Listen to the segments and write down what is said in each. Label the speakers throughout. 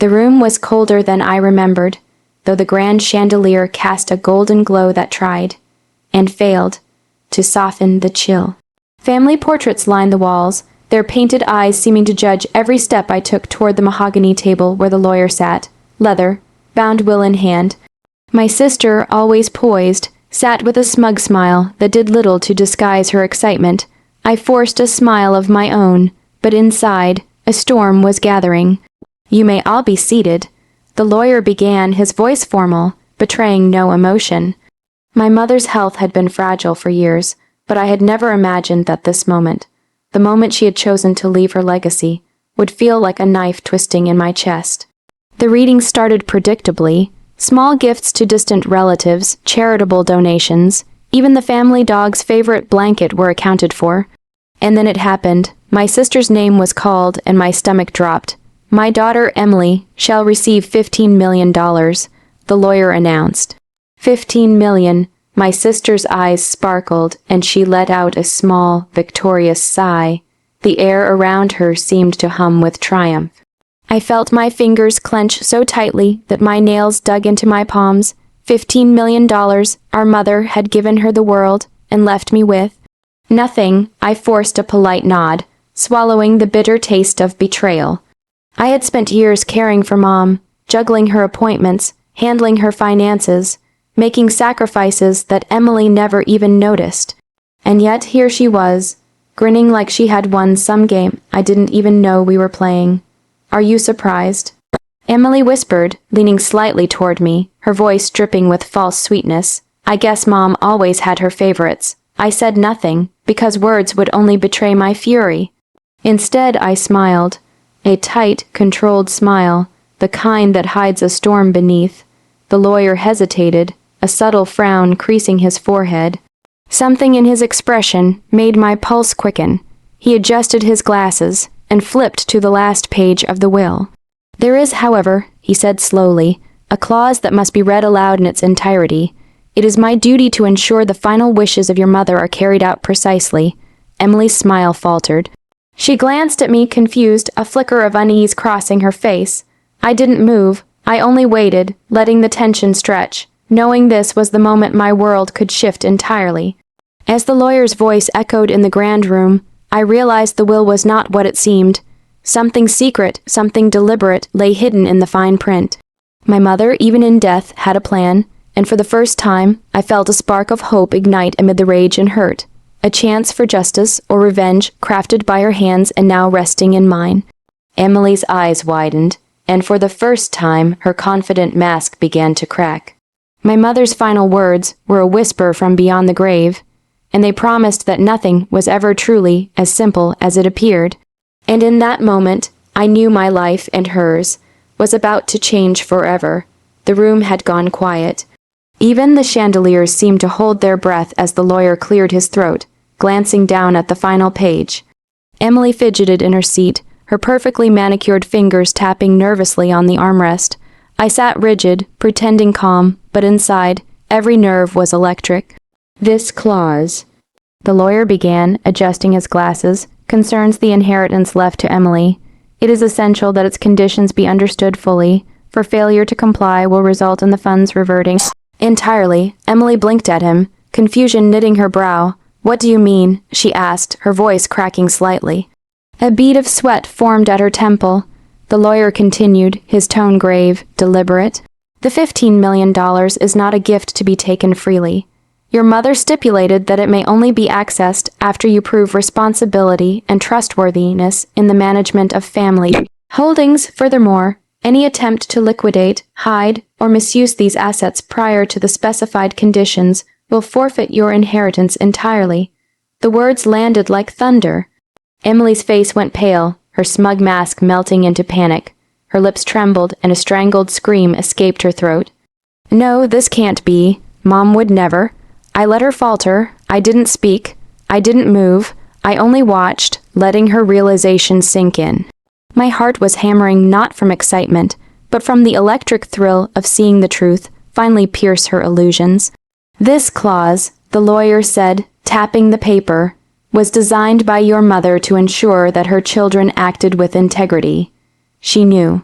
Speaker 1: The room was colder than I remembered, though the grand chandelier cast a golden glow that tried, and failed, to soften the chill. Family portraits lined the walls, their painted eyes seeming to judge every step I took toward the mahogany table where the lawyer sat, leather, bound will in hand. My sister, always poised, sat with a smug smile that did little to disguise her excitement. I forced a smile of my own, but inside, a storm was gathering. "You may all be seated," the lawyer began, his voice formal, betraying no emotion. My mother's health had been fragile for years, but I had never imagined that this moment, the moment she had chosen to leave her legacy, would feel like a knife twisting in my chest. The reading started predictably, small gifts to distant relatives, charitable donations, even the family dog's favorite blanket were accounted for. And then it happened. My sister's name was called and my stomach dropped. "My daughter, Emily, shall receive $15 million, the lawyer announced. 15 million. My sister's eyes sparkled, and she let out a small, victorious sigh. The air around her seemed to hum with triumph. I felt my fingers clench so tightly that my nails dug into my palms. $15 million, our mother had given her the world, and left me with nothing. I forced a polite nod, swallowing the bitter taste of betrayal. I had spent years caring for Mom, juggling her appointments, handling her finances, making sacrifices that Emily never even noticed. And yet here she was, grinning like she had won some game I didn't even know we were playing. "Are you surprised?" Emily whispered, leaning slightly toward me, her voice dripping with false sweetness. "I guess Mom always had her favorites." I said nothing, because words would only betray my fury. Instead, I smiled. A tight, controlled smile, the kind that hides a storm beneath. The lawyer hesitated, a subtle frown creasing his forehead. Something in his expression made my pulse quicken. He adjusted his glasses and flipped to the last page of the will. "There is, however," he said slowly, "a clause that must be read aloud in its entirety. It is my duty to ensure the final wishes of your mother are carried out precisely." Emily's smile faltered. She glanced at me confused, a flicker of unease crossing her face. I didn't move. I only waited, letting the tension stretch, knowing this was the moment my world could shift entirely. As the lawyer's voice echoed in the grand room, I realized the will was not what it seemed. Something secret, something deliberate, lay hidden in the fine print. My mother, even in death, had a plan, and for the first time, I felt a spark of hope ignite amid the rage and hurt. A chance for justice or revenge crafted by her hands and now resting in mine. Emily's eyes widened, and for the first time her confident mask began to crack. My mother's final words were a whisper from beyond the grave, and they promised that nothing was ever truly as simple as it appeared. And in that moment, I knew my life and hers was about to change forever. The room had gone quiet. Even the chandeliers seemed to hold their breath as the lawyer cleared his throat, glancing down at the final page. Emily fidgeted in her seat, her perfectly manicured fingers tapping nervously on the armrest. I sat rigid, pretending calm, but inside, every nerve was electric. "This clause," the lawyer began, adjusting his glasses, "concerns the inheritance left to Emily. It is essential that its conditions be understood fully, for failure to comply will result in the funds reverting entirely." Emily blinked at him, confusion knitting her brow. "What do you mean?" she asked, her voice cracking slightly. A bead of sweat formed at her temple. The lawyer continued, his tone grave, deliberate. "The $15 million is not a gift to be taken freely. Your mother stipulated that it may only be accessed after you prove responsibility and trustworthiness in the management of family holdings. Furthermore, any attempt to liquidate, hide, or misuse these assets prior to the specified conditions will forfeit your inheritance entirely." The words landed like thunder. Emily's face went pale, her smug mask melting into panic. Her lips trembled and a strangled scream escaped her throat. "No, this can't be. Mom would never." I let her falter. I didn't speak. I didn't move. I only watched, letting her realization sink in. My heart was hammering not from excitement, but from the electric thrill of seeing the truth finally pierce her illusions. "This clause," the lawyer said, tapping the paper, "was designed by your mother to ensure that her children acted with integrity." She knew.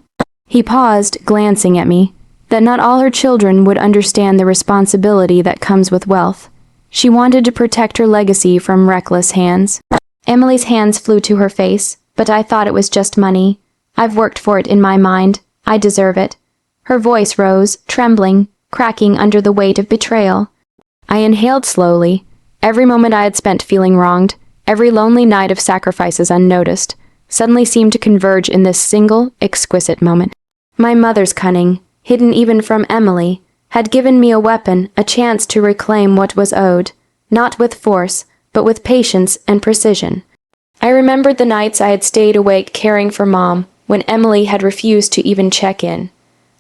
Speaker 1: He paused, glancing at me. That not all her children would understand the responsibility that comes with wealth. She wanted to protect her legacy from reckless hands. Emily's hands flew to her face, but I thought it was just money. I've worked for it in my mind. I deserve it. Her voice rose, trembling, cracking under the weight of betrayal. I inhaled slowly. Every moment I had spent feeling wronged, every lonely night of sacrifices unnoticed, suddenly seemed to converge in this single, exquisite moment. My mother's cunning, hidden even from Emily, had given me a weapon, a chance to reclaim what was owed, not with force, but with patience and precision. I remembered the nights I had stayed awake caring for Mom, when Emily had refused to even check in.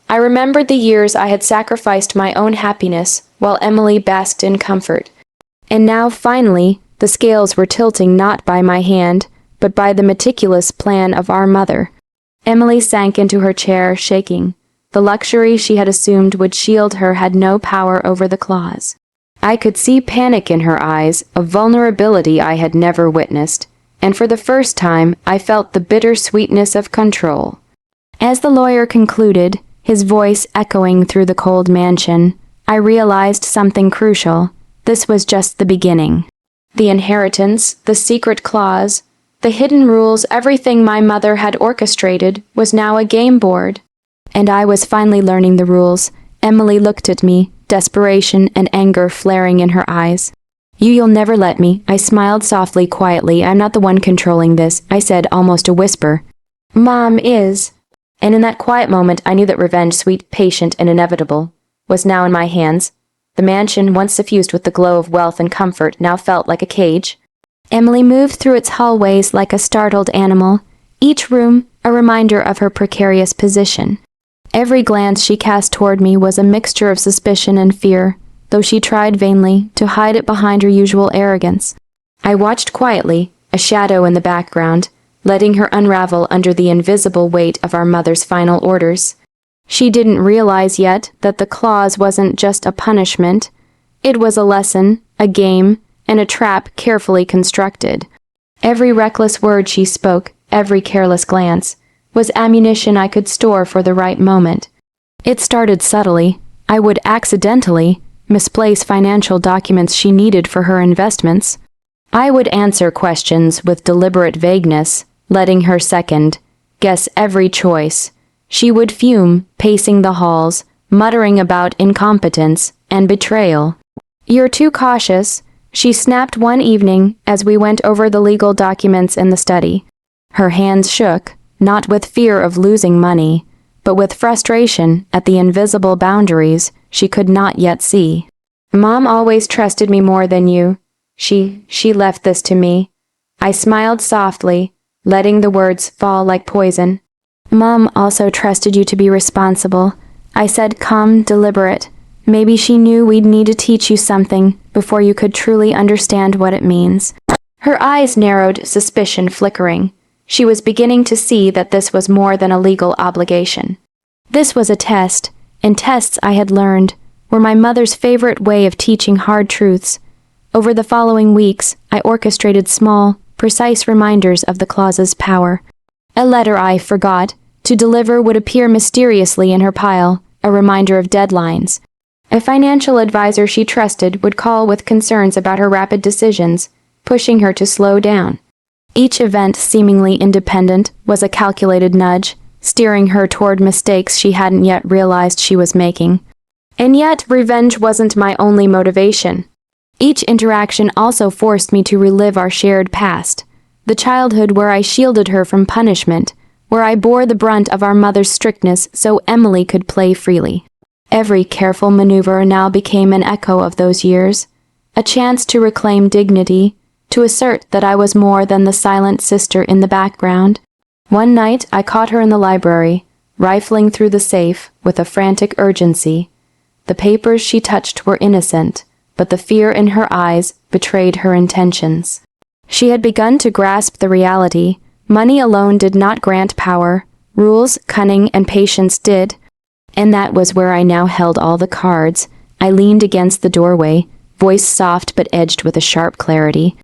Speaker 1: I remembered the years I had sacrificed my own happiness while Emily basked in comfort. And now, finally, the scales were tilting not by my hand, but by the meticulous plan of our mother. Emily sank into her chair, shaking. The luxury she had assumed would shield her had no power over the claws. I could see panic in her eyes, a vulnerability I had never witnessed, and for the first time I felt the bitter sweetness of control. As the lawyer concluded, his voice echoing through the cold mansion, I realized something crucial. This was just the beginning. The inheritance, the secret clause, the hidden rules, everything my mother had orchestrated was now a game board. And I was finally learning the rules. Emily looked at me, desperation and anger flaring in her eyes. You'll never let me. I smiled softly, quietly. I'm not the one controlling this, I said, almost a whisper. Mom is. And in that quiet moment, I knew that revenge, sweet, patient, and inevitable, was now in my hands. The mansion, once suffused with the glow of wealth and comfort, now felt like a cage. Emily moved through its hallways like a startled animal, each room a reminder of her precarious position. Every glance she cast toward me was a mixture of suspicion and fear, though she tried vainly to hide it behind her usual arrogance. I watched quietly, a shadow in the background, letting her unravel under the invisible weight of our mother's final orders. She didn't realize yet that the clause wasn't just a punishment. It was a lesson, a game, and a trap carefully constructed. Every reckless word she spoke, every careless glance, was ammunition I could store for the right moment. It started subtly. I would accidentally misplace financial documents she needed for her investments. I would answer questions with deliberate vagueness, letting her guess every choice. She would fume, pacing the halls, muttering about incompetence and betrayal. You're too cautious, she snapped one evening as we went over the legal documents in the study. Her hands shook, not with fear of losing money, but with frustration at the invisible boundaries she could not yet see. Mom always trusted me more than you. She left this to me. I smiled softly, letting the words fall like poison. Mom also trusted you to be responsible. I said calm, deliberate. Maybe she knew we'd need to teach you something before you could truly understand what it means. Her eyes narrowed, suspicion flickering. She was beginning to see that this was more than a legal obligation. This was a test, and tests, I had learned, were my mother's favorite way of teaching hard truths. Over the following weeks, I orchestrated small, precise reminders of the clause's power. A letter I forgot to deliver would appear mysteriously in her pile, a reminder of deadlines. A financial advisor she trusted would call with concerns about her rapid decisions, pushing her to slow down. Each event, seemingly independent, was a calculated nudge, steering her toward mistakes she hadn't yet realized she was making. And yet, revenge wasn't my only motivation. Each interaction also forced me to relive our shared past, the childhood where I shielded her from punishment, where I bore the brunt of our mother's strictness so Emily could play freely. Every careful maneuver now became an echo of those years, a chance to reclaim dignity, to assert that I was more than the silent sister in the background. One night I caught her in the library, rifling through the safe with a frantic urgency. The papers she touched were innocent, but the fear in her eyes betrayed her intentions. She had begun to grasp the reality. Money alone did not grant power. Rules, cunning, and patience did. And that was where I now held all the cards. I leaned against the doorway, voice soft but edged with a sharp clarity.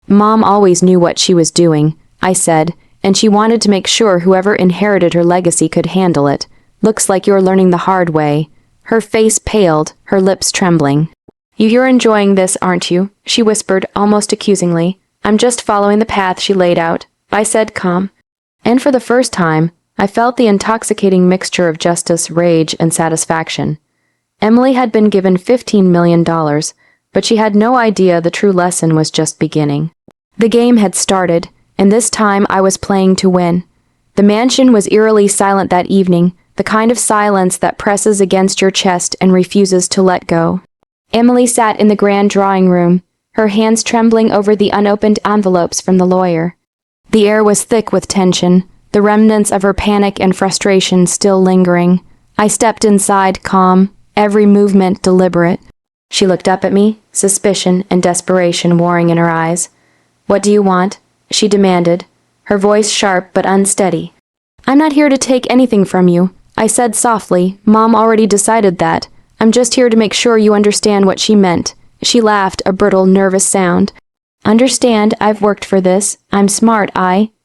Speaker 1: Mom always knew what she was doing, I said, and she wanted to make sure whoever inherited her legacy could handle it, Looks like you're learning the hard way. Her face paled, her lips trembling. You're enjoying this, aren't you? She whispered, almost accusingly. I'm just following the path she laid out, I said, calm. And for the first time, I felt the intoxicating mixture of justice, rage, and satisfaction. Emily had been given $15 million, but she had no idea the true lesson was just beginning. The game had started, and this time I was playing to win. The mansion was eerily silent that evening, the kind of silence that presses against your chest and refuses to let go. Emily sat in the grand drawing room, her hands trembling over the unopened envelopes from the lawyer. The air was thick with tension, the remnants of her panic and frustration still lingering. I stepped inside, calm, every movement deliberate. She looked up at me, suspicion and desperation warring in her eyes. What do you want? She demanded, her voice sharp but unsteady. I'm not here to take anything from you, I said softly. Mom already decided that. I'm just here to make sure you understand what she meant. She laughed, a brittle, nervous sound. Understand, I've worked for this. I'm smart,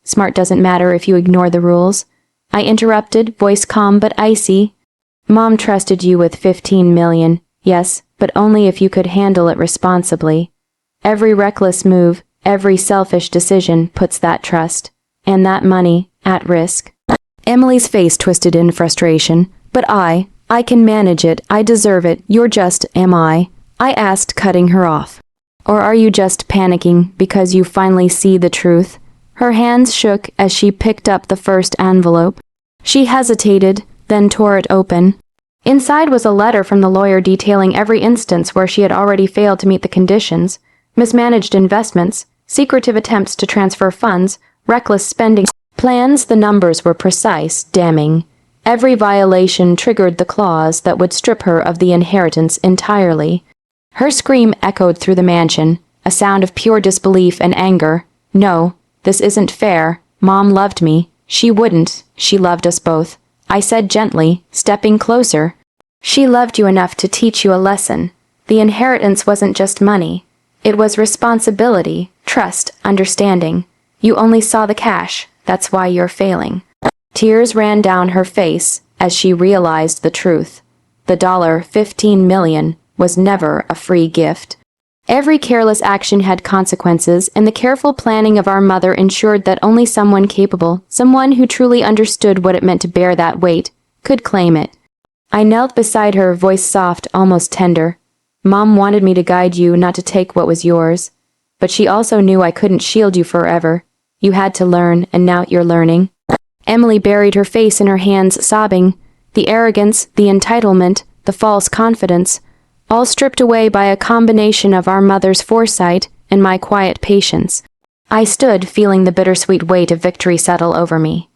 Speaker 1: Smart doesn't matter if you ignore the rules. I interrupted, voice calm but icy. Mom trusted you with $15 million, yes, but only if you could handle it responsibly. Every reckless move, every selfish decision puts that trust, and that money, at risk. Emily's face twisted in frustration. But I can manage it, I deserve it, you're just, am I asked, cutting her off. Or are you just panicking because you finally see the truth? Her hands shook as she picked up the first envelope. She hesitated, then tore it open. Inside was a letter from the lawyer detailing every instance where she had already failed to meet the conditions: mismanaged investments, secretive attempts to transfer funds, reckless spending plans. The numbers were precise, damning. Every violation triggered the clause that would strip her of the inheritance entirely. Her scream echoed through the mansion, a sound of pure disbelief and anger. No, this isn't fair. Mom loved me. She wouldn't. She loved us both, I said gently, stepping closer. She loved you enough to teach you a lesson. The inheritance wasn't just money. It was responsibility, trust, understanding. You only saw the cash. That's why you're failing. Tears ran down her face as she realized the truth. The $15 million was never a free gift. Every careless action had consequences, and the careful planning of our mother ensured that only someone capable, someone who truly understood what it meant to bear that weight, could claim it. I knelt beside her, voice soft, almost tender. Mom wanted me to guide you, not to take what was yours. But she also knew I couldn't shield you forever. You had to learn, and now you're learning. Emily buried her face in her hands, sobbing. The arrogance, the entitlement, the false confidence, all stripped away by a combination of our mother's foresight and my quiet patience. I stood, feeling the bittersweet weight of victory settle over me.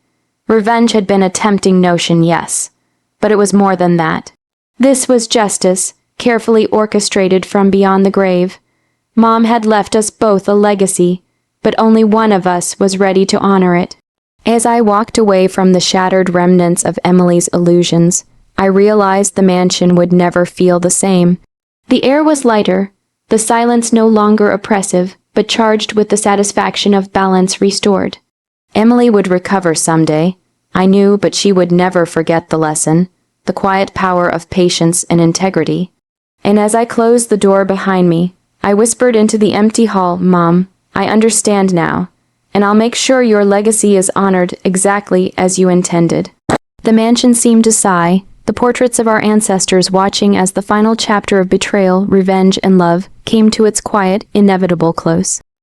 Speaker 1: Revenge had been a tempting notion, yes, but it was more than that. This was justice, carefully orchestrated from beyond the grave. Mom had left us both a legacy, but only one of us was ready to honor it. As I walked away from the shattered remnants of Emily's illusions, I realized the mansion would never feel the same. The air was lighter, the silence no longer oppressive, but charged with the satisfaction of balance restored. Emily would recover someday, I knew, but she would never forget the lesson, the quiet power of patience and integrity. And as I closed the door behind me, I whispered into the empty hall, Mom, I understand now, and I'll make sure your legacy is honored exactly as you intended. The mansion seemed to sigh, the portraits of our ancestors watching as the final chapter of betrayal, revenge, and love came to its quiet, inevitable close.